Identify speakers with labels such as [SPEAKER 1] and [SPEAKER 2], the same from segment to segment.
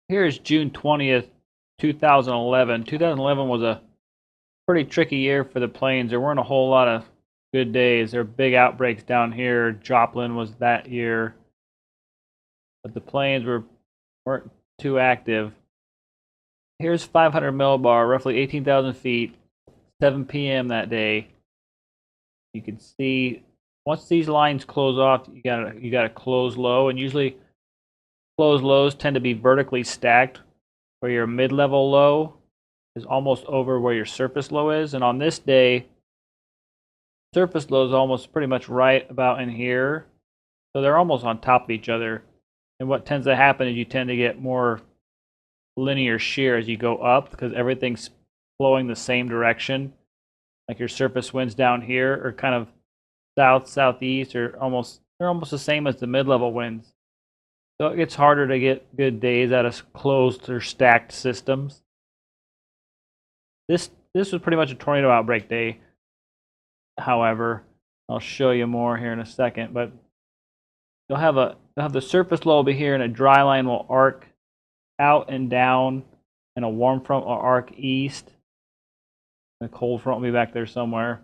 [SPEAKER 1] Here's June 20th, 2011. 2011 was a pretty tricky year for the plains. There weren't a whole lot of good days. There were big outbreaks down here. Joplin was that year, but the plains weren't too active. Here's 500 millibar, roughly 18,000 feet, 7 p.m. that day. You can see once these lines close off, you gotta close low, and usually closed lows tend to be vertically stacked, where your mid-level low is almost over where your surface low is. And on this day, surface low is almost pretty much right about in here. So they're almost on top of each other. And what tends to happen is you tend to get more linear shear as you go up because everything's flowing the same direction. Like your surface winds down here are kind of south, southeast, or they're almost the same as the mid-level winds. So it gets harder to get good days out of closed or stacked systems. This was pretty much a tornado outbreak day. However, I'll show you more here in a second. But you'll have the surface low over here, and a dry line will arc out and down, and a warm front will arc east. The cold front will be back there somewhere.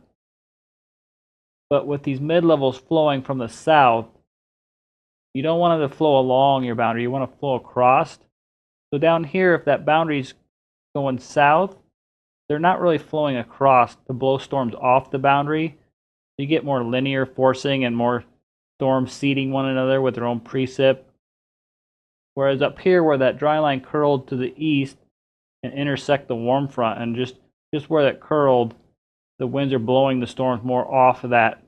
[SPEAKER 1] But with these mid-levels flowing from the south, you don't want them to flow along your boundary. You want to flow across. So down here, if that boundary's going south, they're not really flowing across to blow storms off the boundary. You get more linear forcing and more storms seeding one another with their own precip. Whereas up here, where that dry line curled to the east and intersect the warm front, and just where that curled, the winds are blowing the storms more off of that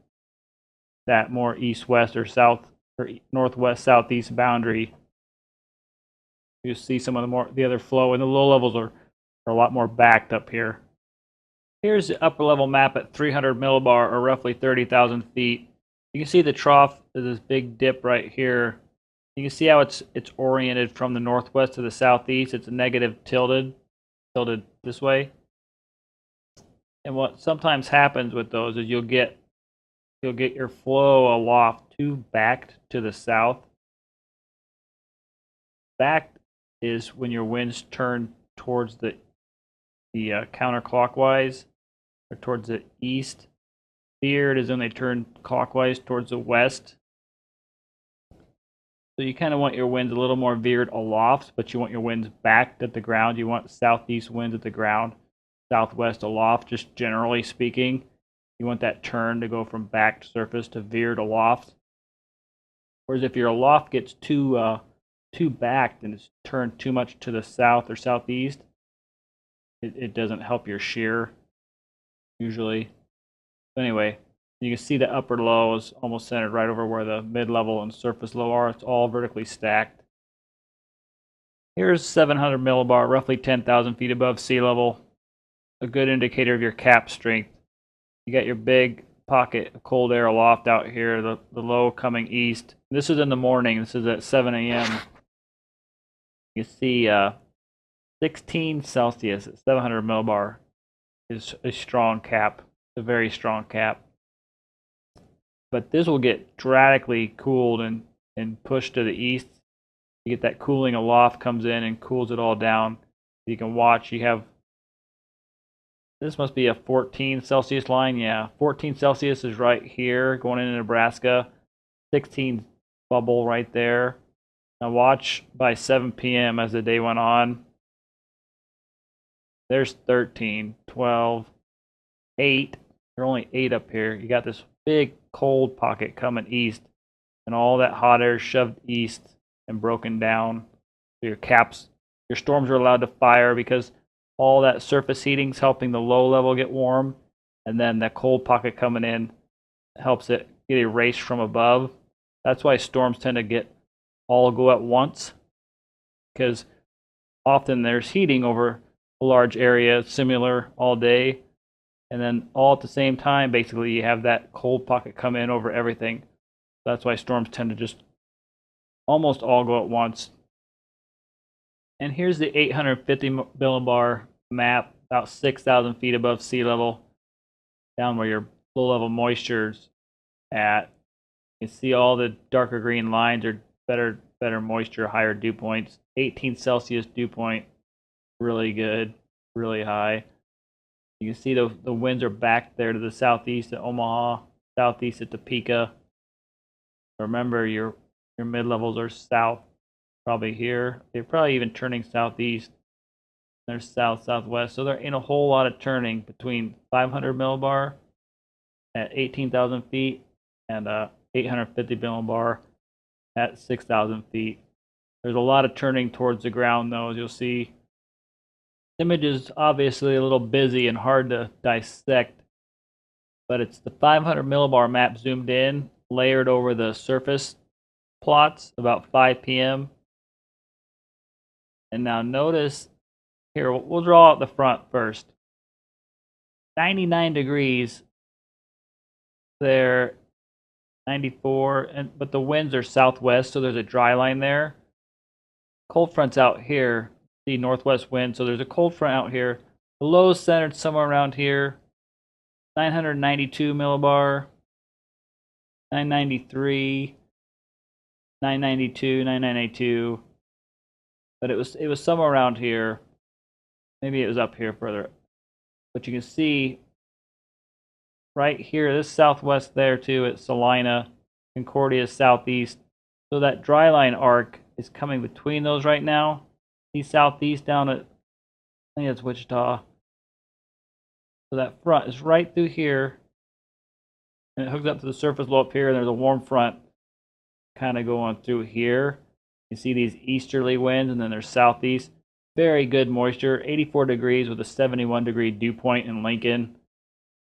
[SPEAKER 1] more east-west or south or northwest-southeast boundary. You see some of the other flow, and the low levels are a lot more backed up here. Here's the upper level map at 300 millibar, or roughly 30,000 feet. You can see the trough is this big dip right here. You can see how it's oriented from the northwest to the southeast. It's a negative tilted this way. And what sometimes happens with those is you'll get your flow aloft too backed to the south. Backed is when your winds turn towards the counterclockwise or towards the east. Veered is when they turn clockwise towards the west. So you kind of want your winds a little more veered aloft, but you want your winds backed at the ground. You want southeast winds at the ground, southwest aloft, just generally speaking. You want that turn to go from backed surface to veered aloft. Whereas if your aloft gets too backed and it's turned too much to the south or southeast, it doesn't help your shear usually. But anyway, you can see the upper low is almost centered right over where the mid-level and surface low are. It's all vertically stacked. Here's 700 millibar, roughly 10,000 feet above sea level. A good indicator of your cap strength. You got your big pocket of cold air aloft out here, the low coming east. This is in the morning. This is at 7 a.m. You see 16 Celsius at 700 millibar is a strong cap, a very strong cap. But this will get dramatically cooled and pushed to the east. You get that cooling aloft comes in and cools it all down. You can watch, you have, this must be a 14 Celsius line. Yeah, 14 Celsius is right here going into Nebraska. 16 bubble right there. Now watch by 7 p.m. as the day went on. There's 13, 12, 8. There are only 8 up here. You got this big cold pocket coming east, and all that hot air shoved east and broken down. So your storms are allowed to fire because all that surface heating is helping the low level get warm, and then that cold pocket coming in helps it get erased from above. That's why storms tend to all go at once, because often there's heating over a large area, similar all day, and then all at the same time, basically, you have that cold pocket come in over everything. That's why storms tend to just almost all go at once. And here's the 850 millibar map, about 6,000 feet above sea level, down where your low-level moisture's at. You can see all the darker green lines are better better moisture, higher dew points. 18 Celsius dew point, really good, really high. You can see the winds are back there to the southeast at Omaha, southeast at Topeka. Remember, your mid-levels are south, probably here. They're probably even turning southeast. They're south, southwest. So there ain't a whole lot of turning between 500 millibar at 18,000 feet and 850 millibar at 6,000 feet. There's a lot of turning towards the ground, though, as you'll see. The image is obviously a little busy and hard to dissect, but it's the 500 millibar map zoomed in, layered over the surface plots about 5 p.m. And now notice here, we'll draw out the front first. 99 degrees there, 94, but the winds are southwest, so there's a dry line there. Cold front's out here, see northwest wind, so there's a cold front out here. The low's centered somewhere around here, 992 millibar, 993, 992, 992, but it was somewhere around here. Maybe it was up here further. But you can see right here, this southwest there too at Salina, Concordia southeast. So that dry line arc is coming between those right now. See southeast down at, I think it's Wichita. So that front is right through here. And it hooks up to the surface low up here, and there's a warm front kind of going through here. You see these easterly winds, and then there's southeast. Very good moisture, 84 degrees with a 71 degree dew point in Lincoln,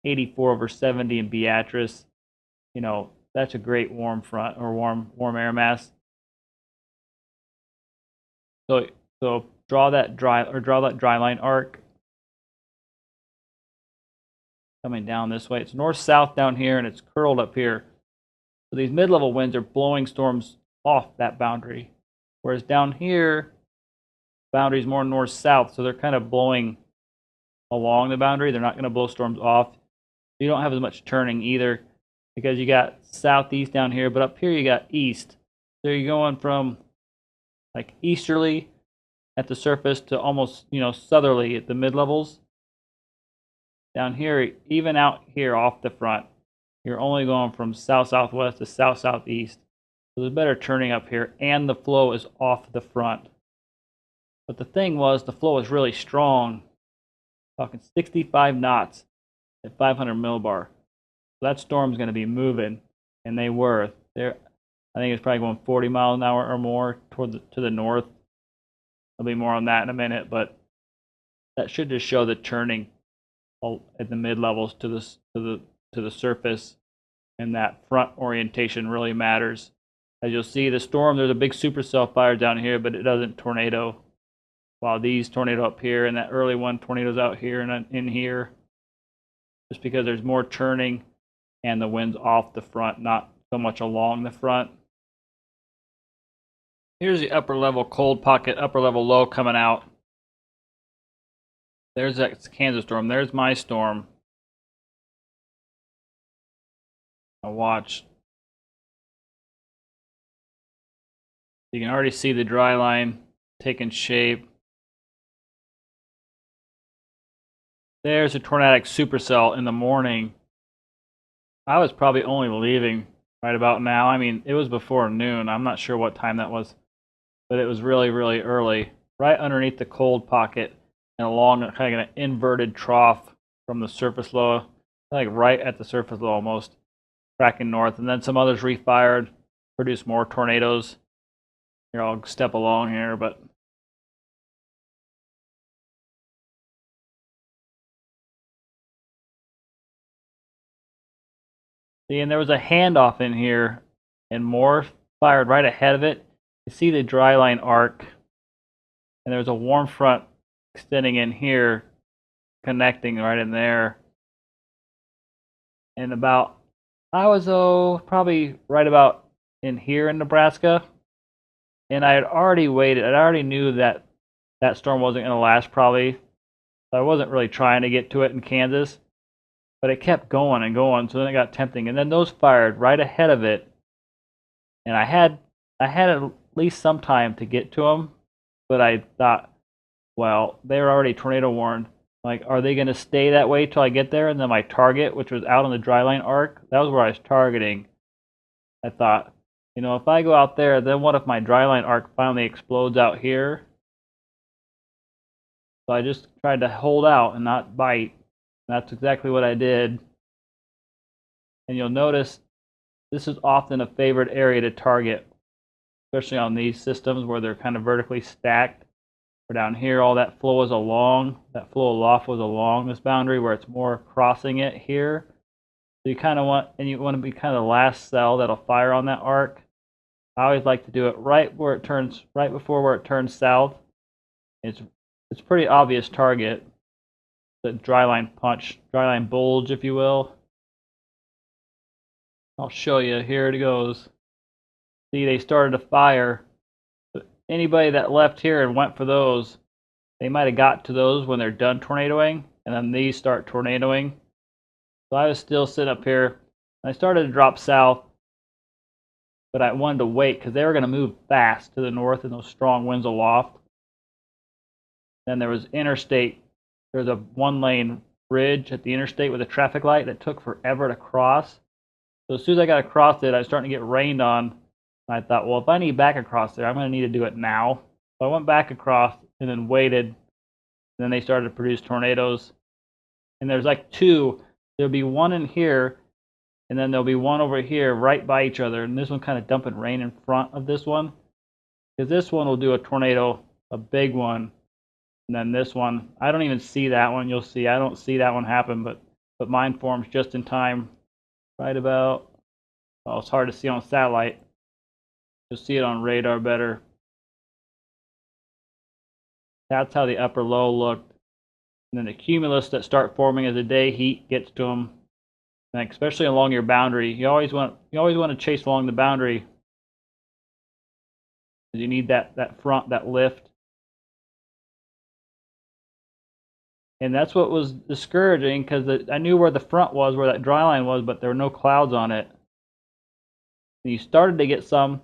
[SPEAKER 1] 84 over 70 in Beatrice. You know, that's a great warm front or warm air mass. So draw that dry line arc coming down this way. It's north-south down here, and it's curled up here. So these mid-level winds are blowing storms off that boundary, whereas down here, boundary's more north-south, so they're kind of blowing along the boundary. They're not going to blow storms off. You don't have as much turning either because you got southeast down here, but up here you got east. So you're going from like easterly at the surface to almost, southerly at the mid-levels. Down here, even out here off the front, you're only going from south-southwest to south-southeast. So there's better turning up here, and the flow is off the front. But the thing was, the flow is really strong. Talking 65 knots at 500 millibar. So that storm's going to be moving, and they were. I think it's probably going 40 miles an hour or more to the north. There'll be more on that in a minute, but that should just show the turning at the mid levels to the surface, and that front orientation really matters. As you'll see, the storm, there's a big supercell fire down here, but it doesn't tornado. While these tornado up here, and that early one tornadoes out here and in here, just because there's more turning and the wind's off the front, not so much along the front. Here's the upper level cold pocket, upper level low coming out. There's that Kansas storm. There's my storm. Now watch. You can already see the dry line taking shape. There's a tornadic supercell in the morning. I was probably only leaving right about now. I mean, it was before noon. I'm not sure what time that was, but it was really, really early. Right underneath the cold pocket and along kind of an inverted trough from the surface low, like right at the surface low almost, tracking north. And then some others refired, produced more tornadoes. Here, I'll step along here, but see, and there was a handoff in here, and more fired right ahead of it. You see the dry line arc, and there's a warm front extending in here, connecting right in there. And I was probably right about in here in Nebraska, and I had already waited. I already knew that that storm wasn't going to last probably, so I wasn't really trying to get to it in Kansas. But it kept going and going, so then it got tempting. And then those fired right ahead of it. And I had at least some time to get to them. But I thought, well, they were already tornado warned. Like, are they going to stay that way till I get there? And then my target, which was out on the dry line arc, that was where I was targeting. I thought, you know, if I go out there, then what if my dry line arc finally explodes out here? So I just tried to hold out and not bite. And that's exactly what I did. And you'll notice this is often a favored area to target, especially on these systems where they're kind of vertically stacked. Or down here, all that flow is along, that flow of loft was along this boundary where it's more crossing it here. So you kind of want, and you want to be kind of the last cell that'll fire on that arc. I always like to do it right where it turns, right before where it turns south. It's pretty obvious target. The dry line punch, dry line bulge, if you will. I'll show you. Here it goes. See, they started to fire. Anybody that left here and went for those, they might have got to those when they're done tornadoing, and then these start tornadoing. So I was still sitting up here, and I started to drop south, but I wanted to wait because they were going to move fast to the north in those strong winds aloft. Then there was interstate. There was a one-lane bridge at the interstate with a traffic light that took forever to cross. So as soon as I got across it, I was starting to get rained on. And I thought, well, if I need back across there, I'm going to need to do it now. So I went back across and then waited. And then they started to produce tornadoes. And there's like two. There'll be one in here, and then there'll be one over here right by each other. And this one kind of dumping rain in front of this one. Because this one will do a tornado, a big one. And then this one, I don't even see that one. You'll see, I don't see that one happen, but mine forms just in time. Right about, oh, it's hard to see on satellite. You'll see it on radar better. That's how the upper low looked. And then the cumulus that start forming as the day heat gets to them, and especially along your boundary. You always want to chase along the boundary because you need that front, that lift. And that's what was discouraging because I knew where the front was, where that dry line was, but there were no clouds on it. And you started to get some,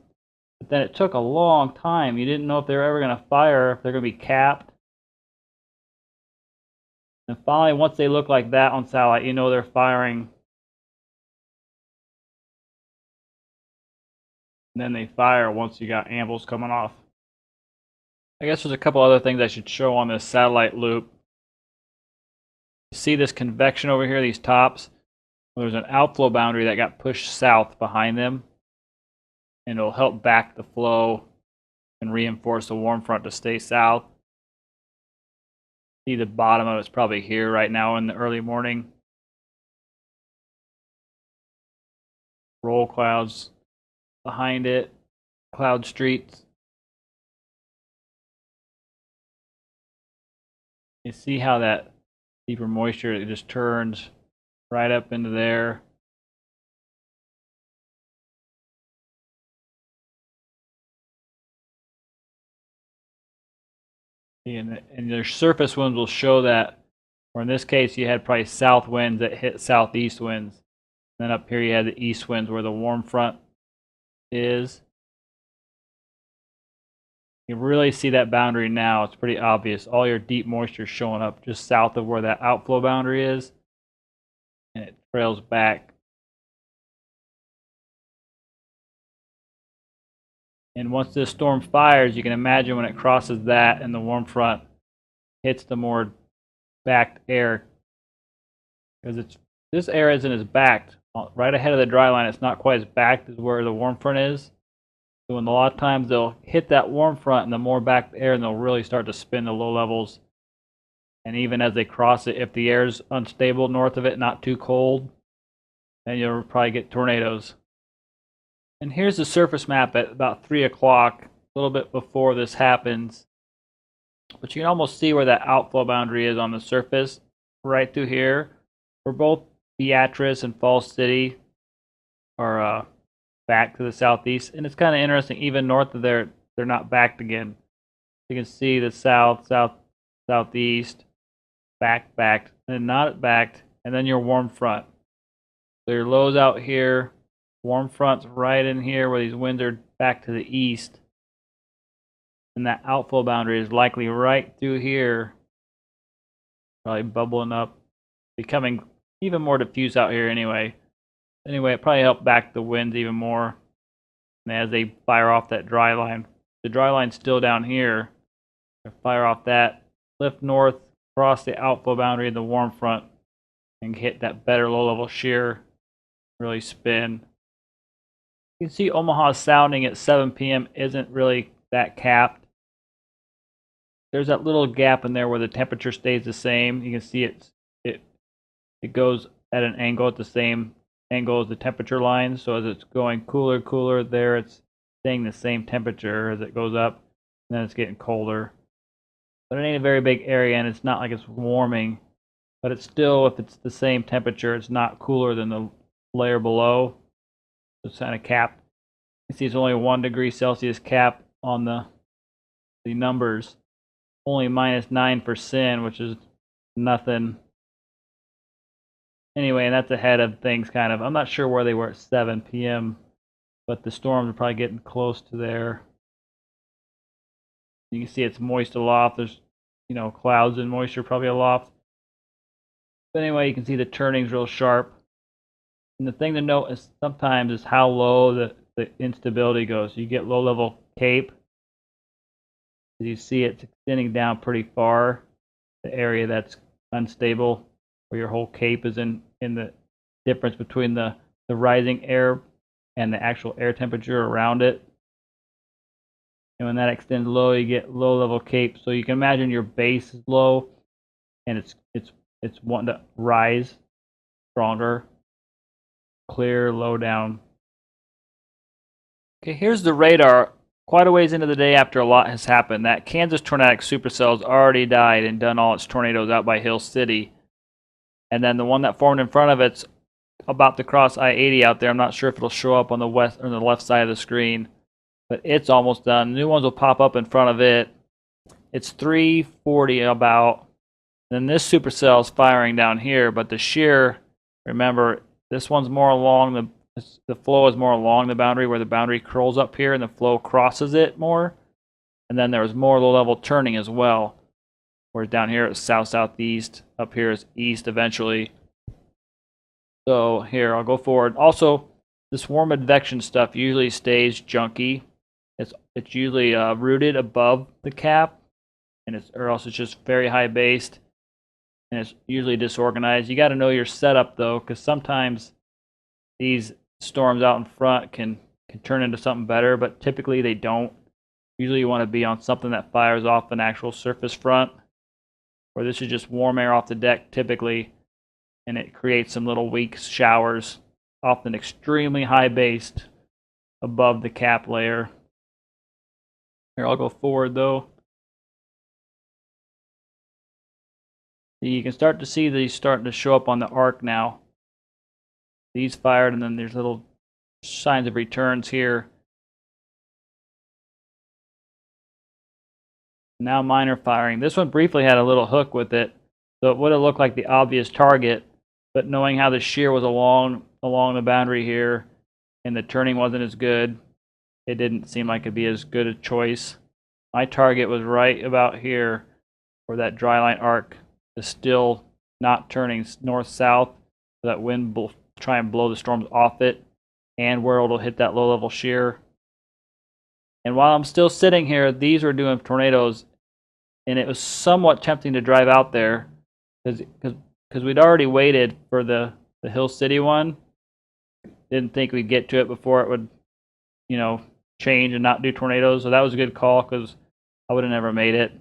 [SPEAKER 1] but then it took a long time. You didn't know if they were ever going to fire, if they're going to be capped. And finally, once they look like that on satellite, you know they're firing. And then they fire once you got ambles coming off. I guess there's a couple other things I should show on this satellite loop. See this convection over here, these tops? Well, there's an outflow boundary that got pushed south behind them, and it'll help back the flow and reinforce the warm front to stay south. See the bottom of it's probably here right now in the early morning. Roll clouds behind it, cloud streets. You see how that deeper moisture, it just turns right up into there. And your surface winds will show that, or in this case you had probably south winds that hit southeast winds. Then up here you had the east winds where the warm front is. You really see that boundary now. It's pretty obvious. All your deep moisture showing up just south of where that outflow boundary is. And it trails back. And once this storm fires, you can imagine when it crosses that and the warm front hits the more backed air. Because this air isn't as backed. Right ahead of the dry line, it's not quite as backed as where the warm front is. So in a lot of times they'll hit that warm front and the more backed air, and they'll really start to spin the low levels. And even as they cross it, if the air's unstable north of it, not too cold, then you'll probably get tornadoes. And here's the surface map at about 3 o'clock, a little bit before this happens. But you can almost see where that outflow boundary is on the surface, right through here. For both Beatrice and Falls City are back to the southeast. And it's kind of interesting, even north of there, they're not backed again. You can see the south, southeast, backed, and not backed, and then your warm front. So your lows out here, warm front's right in here where these winds are back to the east. And that outflow boundary is likely right through here, probably bubbling up, becoming even more diffuse out here anyway. Anyway, it probably helped back the winds even more. And as they fire off that dry line, the dry line's still down here. They fire off that, lift north, cross the outflow boundary of the warm front, and hit that better low-level shear, really spin. You can see Omaha sounding at 7 p.m. isn't really that capped. There's that little gap in there where the temperature stays the same. You can see it goes at an angle at the same angle as the temperature line. So as it's going cooler, there it's staying the same temperature as it goes up, and then it's getting colder. But it ain't a very big area, and it's not like it's warming. But it's still, if it's the same temperature, it's not cooler than the layer below. It's kind of capped. You see it's only a 1 degree Celsius cap on the numbers. Only -9%, which is nothing. Anyway, and that's ahead of things kind of. I'm not sure where they were at 7 p.m., but the storms are probably getting close to there. You can see it's moist aloft. There's, clouds and moisture probably aloft. But anyway, you can see the turning's real sharp. And the thing to note is sometimes is how low the instability goes. You get low-level cape. You see it's extending down pretty far. The area that's unstable, where your whole cape is in the difference between the rising air and the actual air temperature around it. And when that extends low, you get low-level cape. So you can imagine your base is low, and it's wanting to rise stronger. Clear, low down. Okay, here's the radar. Quite a ways into the day after a lot has happened. That Kansas tornadic supercell's already died and done all its tornadoes out by Hill City. And then the one that formed in front of it's about to cross I-80 out there. I'm not sure if it'll show up on the west or the left side of the screen, but it's almost done. New ones will pop up in front of it. It's 340 about. Then this supercell is firing down here, but the shear, remember, this one's more along the flow is more along the boundary, where the boundary curls up here and the flow crosses it more. And then there's more low-level turning as well. Whereas down here it's south-southeast, up here is east eventually. So here, I'll go forward. Also, this warm advection stuff usually stays junky. It's usually rooted above the cap, and or else it's just very high based, and it's usually disorganized. You got to know your setup though, because sometimes these storms out in front can turn into something better, but typically they don't. Usually you want to be on something that fires off an actual surface front, or this is just warm air off the deck typically, and it creates some little weak showers, often extremely high based above the cap layer. Here, I'll go forward though. You can start to see these starting to show up on the arc now. These fired, and then there's little signs of returns here. Now mine are firing. This one briefly had a little hook with it, so it would have looked like the obvious target, but knowing how the shear was along the boundary here, and the turning wasn't as good, it didn't seem like it'd be as good a choice. My target was right about here, where that dry line arc is still not turning north-south, so that wind will try and blow the storms off it, and where it'll hit that low-level shear. And while I'm still sitting here, these were doing tornadoes, and it was somewhat tempting to drive out there, because we'd already waited for the Hill City one. Didn't think we'd get to it before it would, change and not do tornadoes. So that was a good call, because I would have never made it.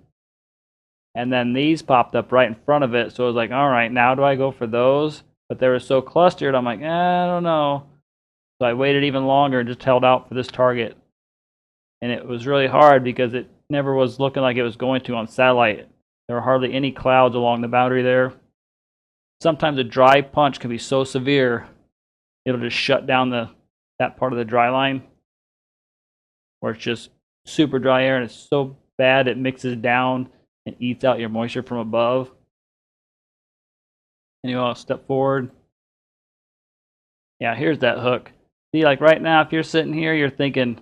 [SPEAKER 1] And then these popped up right in front of it, so I was like, all right, now do I go for those? But they were so clustered, I'm like, I don't know. So I waited even longer and just held out for this target. And it was really hard because it never was looking like it was going to on satellite. There were hardly any clouds along the boundary there. Sometimes a dry punch can be so severe, it'll just shut down that part of the dry line, where it's just super dry air, and it's so bad it mixes down and eats out your moisture from above. Anyway, I'll step forward. Yeah, here's that hook. See, like right now, if you're sitting here, you're thinking,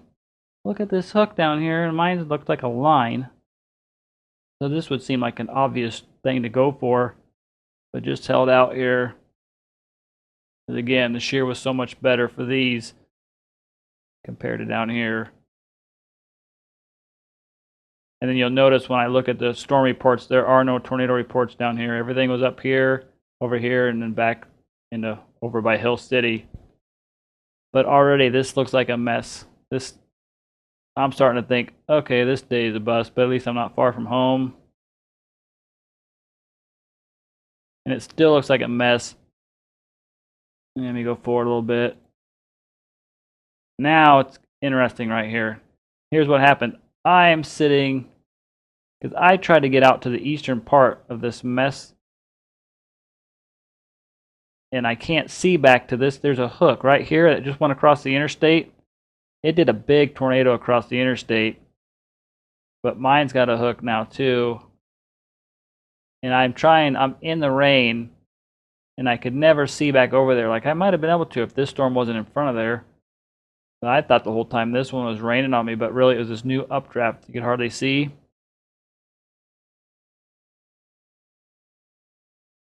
[SPEAKER 1] look at this hook down here, and mine looks like a line. So this would seem like an obvious thing to go for, but just held out here. And again, the shear was so much better for these compared to down here. And then you'll notice when I look at the storm reports, there are no tornado reports down here. Everything was up here, over here, and then back into over by Hill City. But already this looks like a mess. I'm starting to think, okay, this day is a bust, but at least I'm not far from home. And it still looks like a mess. Let me go forward a little bit. Now it's interesting right here. Here's what happened. I am sitting, because I tried to get out to the eastern part of this mess, and I can't see back to this. There's a hook right here that just went across the interstate. It did a big tornado across the interstate, but mine's got a hook now too. And I'm in the rain, and I could never see back over there. Like I might have been able to if this storm wasn't in front of there. But I thought the whole time this one was raining on me, but really it was this new updraft you could hardly see.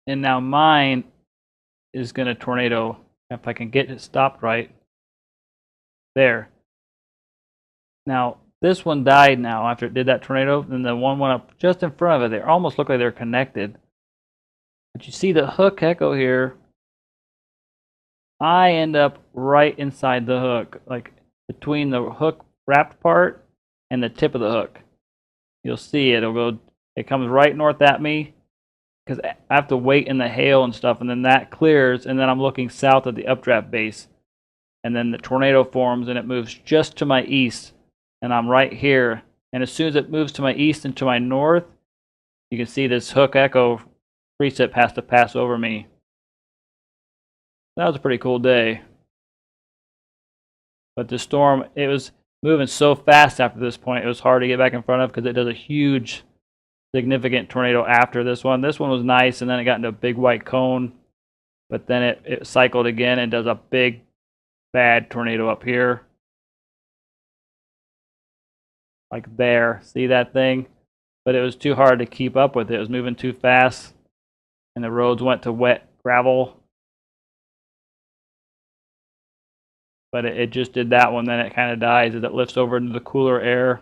[SPEAKER 1] And now mine is going to tornado if I can get it stopped right. There. Now, this one died now after it did that tornado, and the one went up just in front of it. They almost look like they're connected. But you see the hook echo here. I end up right inside the hook, like between the hook wrapped part and the tip of the hook. You'll see it comes right north at me because I have to wait in the hail and stuff, and then that clears, and then I'm looking south at the updraft base. And then the tornado forms, and it moves just to my east, and I'm right here. And as soon as it moves to my east and to my north, you can see this hook echo precip has to pass over me. That was a pretty cool day. But the storm, it was moving so fast after this point, it was hard to get back in front of because it does a huge, significant tornado after this one. This one was nice, and then it got into a big white cone. But then it cycled again and does a big, bad tornado up here. Like there. See that thing? But it was too hard to keep up with it. It was moving too fast, and the roads went to wet gravel. But it just did that one, then it kind of dies as it lifts over into the cooler air.